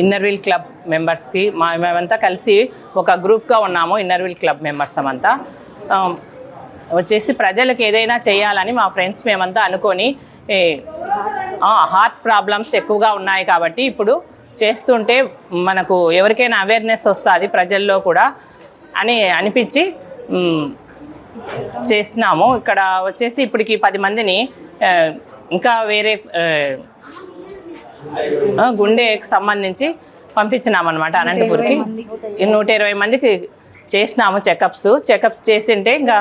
Inner Wheel club మెంబర్స్కి మేమంతా కలిసి ఒక గ్రూప్గా ఉన్నాము. ఇన్నర్వీల్ క్లబ్ మెంబర్స్ అంతా వచ్చేసి ప్రజలకు ఏదైనా చేయాలని మా ఫ్రెండ్స్ మేమంతా అనుకొని హార్ట్ ప్రాబ్లమ్స్ ఎక్కువగా ఉన్నాయి కాబట్టి ఇప్పుడు చేస్తుంటే మనకు ఎవరికైనా అవేర్నెస్ వస్తుంది ప్రజల్లో కూడా అని అనిపించి చేస్తున్నాము. ఇక్కడ వచ్చేసి ఇప్పటికి 10 మందిని ఇంకా వేరే గుండెకి సంబంధించి పంపించినామన్నమాట అనంతపూర్కి. 120 మందికి చేసినాము చెకప్స్ చేసింటే ఇంకా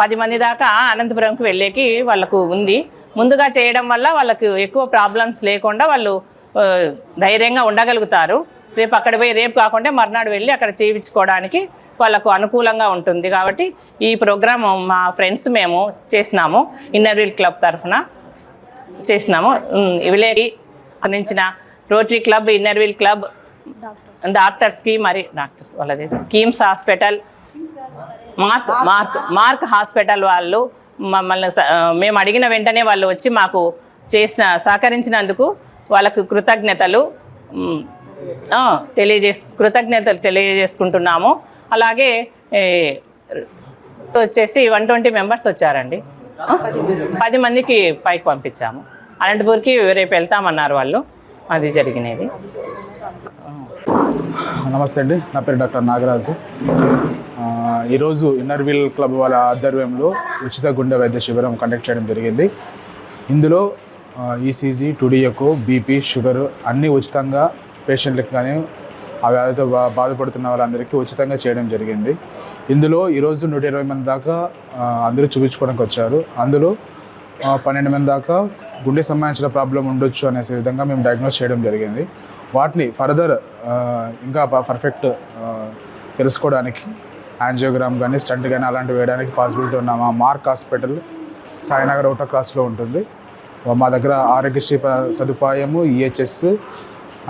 10 మంది దాకా అనంతపురంకి వెళ్ళేకి వాళ్ళకు ఉంది. ముందుగా చేయడం వల్ల వాళ్ళకు ఎక్కువ ప్రాబ్లమ్స్ లేకుండా వాళ్ళు ధైర్యంగా ఉండగలుగుతారు. రేపు అక్కడ పోయి రేపు కాకుండా మర్నాడు వెళ్ళి అక్కడ చేయించుకోవడానికి వాళ్ళకు అనుకూలంగా ఉంటుంది. కాబట్టి ఈ ప్రోగ్రామ్ మా ఫ్రెండ్స్ మేము చేసినాము, ఇన్నర్వీల్ క్లబ్ తరఫున చేసినాము. విలేజ్ అందించిన రోటరీ క్లబ్, ఇన్నర్వీల్ క్లబ్, డాక్టర్స్కి డాక్టర్స్ వాళ్ళది కీమ్స్ హాస్పిటల్, మార్క్ హాస్పిటల్ వాళ్ళు మమ్మల్ని మేము అడిగిన వెంటనే వాళ్ళు వచ్చి మాకు సహకరించినందుకు వాళ్ళకు కృతజ్ఞతలు తెలియజేసుకుంటున్నాము. అలాగే వచ్చేసి 120 మెంబర్స్ వచ్చారండి. 10 మందికి పైకి పంపించాము. అనంతపూర్కి రేపు వెళ్తామన్నారు వాళ్ళు. అది జరిగినది. నమస్తే అండి, నా పేరు డాక్టర్ నాగరాజు. ఈరోజు ఇన్నర్వీల్ క్లబ్ వాళ్ళ ఆధ్వర్యంలో ఉచిత గుండె వైద్య శిబిరం కండక్ట్ చేయడం జరిగింది. ఇందులో ఈసీజీ, టుడియకు, బీపీ, షుగర్ అన్నీ ఉచితంగా పేషెంట్లకు కానీ ఆ వ్యాధితో బాధపడుతున్న వాళ్ళందరికీ ఉచితంగా చేయడం జరిగింది. ఇందులో ఈరోజు 120 మంది దాకా అందరూ చూపించుకోవడానికి వచ్చారు. అందులో 12 మంది దాకా గుండె సంబంధించిన ప్రాబ్లం ఉండొచ్చు అనేసి విధంగా మేము డయాగ్నోస్ చేయడం జరిగింది. వాటిని ఫర్దర్ ఇంకా పర్ఫెక్ట్ తెలుసుకోవడానికి యాంజియోగ్రామ్ కానీ స్టంట్ కానీ అలాంటివి వేయడానికి పాసిబిలిటీ ఉన్న మా మార్క్ హాస్పిటల్ సాయినగర్ అవుటర్ క్రాస్లో ఉంటుంది. మా దగ్గర ఆరోగ్యశ్రీ సదుపాయము, ఈహెచ్ఎస్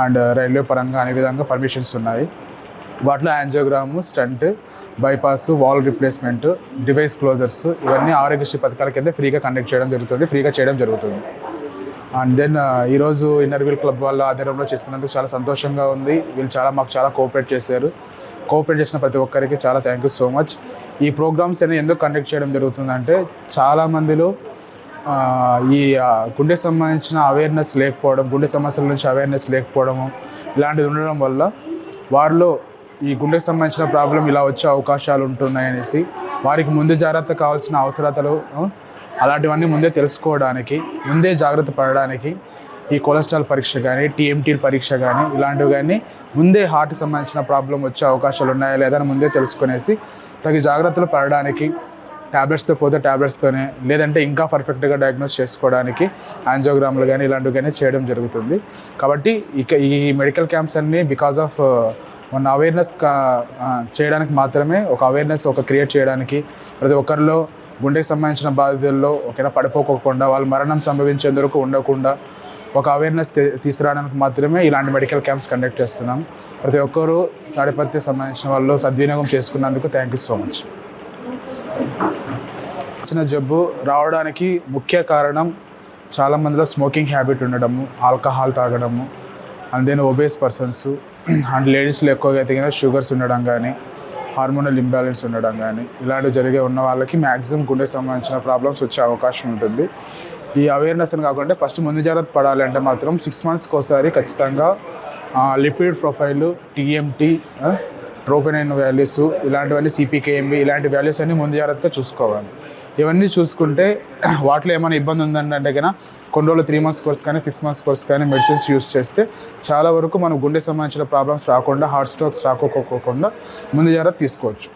అండ్ రైల్వే పరంగా అనే విధంగా పర్మిషన్స్ ఉన్నాయి. వాటిలో angiogram, stent, bypass, valve replacement, device closures ఇవన్నీ ఆరోగ్యశ్రీ పథకాల కింద ఫ్రీగా కండక్ట్ చేయడం జరుగుతుంది, ఫ్రీగా చేయడం జరుగుతుంది. అండ్ దెన్ ఈరోజు ఇన్నర్వీల్ క్లబ్ వాళ్ళ ఆధ్వర్యంలో చేస్తున్నందుకు చాలా సంతోషంగా ఉంది. వీళ్ళు మాకు చాలా కోఆపరేట్ చేశారు. కోఆపరేట్ చేసిన ప్రతి ఒక్కరికి చాలా థ్యాంక్ యూ సో మచ్. ఈ ప్రోగ్రామ్స్ అనేవి ఎందుకు కండక్ట్ చేయడం జరుగుతుందంటే చాలామందిలో ఈ గుండె సంబంధించిన అవేర్నెస్ లేకపోవడం, గుండె సమస్యల నుంచి అవేర్నెస్ లేకపోవడము ఇలాంటిది ఉండడం వల్ల వారిలో ఈ గుండెకు సంబంధించిన ప్రాబ్లం ఇలా వచ్చే అవకాశాలు ఉంటున్నాయనేసి వారికి ముందు జాగ్రత్త కావాల్సిన అవసరతలు అలాంటివన్నీ ముందే తెలుసుకోవడానికి, ముందే జాగ్రత్త పడడానికి ఈ కొలెస్ట్రాల్ పరీక్ష కానీ, టీఎంటీ పరీక్ష కానీ ఇలాంటివి కానీ ముందే హార్ట్ సంబంధించిన ప్రాబ్లం వచ్చే అవకాశాలు ఉన్నాయా లేదా అని ముందే తెలుసుకునేసి తగిన జాగ్రత్తలు పడడానికి, ట్యాబ్లెట్స్తో పోతే ట్యాబ్లెట్స్తోనే, లేదంటే ఇంకా పర్ఫెక్ట్గా డయాగ్నోస్ చేసుకోవడానికి యాంజియోగ్రామ్లు కానీ ఇలాంటివి కానీ చేయడం జరుగుతుంది. కాబట్టి ఈ మెడికల్ క్యాంప్స్ అన్నీ బికాజ్ ఆఫ్ మన అవేర్నెస్ చేయడానికి మాత్రమే, ఒక అవేర్నెస్ క్రియేట్ చేయడానికి, ప్రతి ఒక్కరిలో గుండెకి సంబంధించిన బాధితుల్లో ఒకవేళ పడిపోకుండా వాళ్ళు మరణం సంభవించేందుకు ఉండకుండా ఒక అవేర్నెస్ తీసుకురావడానికి మాత్రమే ఇలాంటి మెడికల్ క్యాంప్స్ కండక్ట్ చేస్తున్నాం. ప్రతి ఒక్కరూ తాడిపత్రికి సంబంధించిన వాళ్ళు సద్వినియోగం చేసుకున్నందుకు థ్యాంక్ యూ సో మచ్. చిన్న జబ్బు రావడానికి ముఖ్య కారణం చాలామందిలో స్మోకింగ్ హ్యాబిట్ ఉండడము, ఆల్కహాల్ తాగడము, and then obese persons and లేడీస్లో ఎక్కువగా అయితే షుగర్స్ ఉండడం కానీ, హార్మోనల్ ఇంబ్యాలెన్స్ ఉండడం కానీ ఇలాంటివి జరిగే ఉన్న వాళ్ళకి మ్యాక్సిమం గుండెకి సంబంధించిన ప్రాబ్లమ్స్ వచ్చే అవకాశం ఉంటుంది. ఈ అవేర్నెస్ అని కాకుండా ఫస్ట్ ముందు జాగ్రత్త పడాలి అంటే మాత్రం 6 monthsకి ఒకసారి ఖచ్చితంగా లిపిడ్ ప్రొఫైల్, టీఎంటీ, ట్రోపెనైన్ వాల్యూస్ ఇలాంటివన్నీ, సిపికేఎంబి ఇలాంటి వాల్యూస్ అన్నీ ముందు జాగ్రత్తగా చూసుకోవాలి. ఇవన్నీ చూసుకుంటే వాటిలో ఏమైనా ఇబ్బంది ఉందంటే కన్నా కొన్ని రోజులు 3 months కోర్స్ కానీ 6 months కోర్స్ కానీ మెడిసిన్స్ యూస్ చేస్తే చాలా వరకు మనం గుండె సంబంధించిన ప్రాబ్లమ్స్ రాకుండా, హార్ట్ స్ట్రోక్స్ రాకోకుండా ముందు జాగ్రత్త తీసుకోవచ్చు.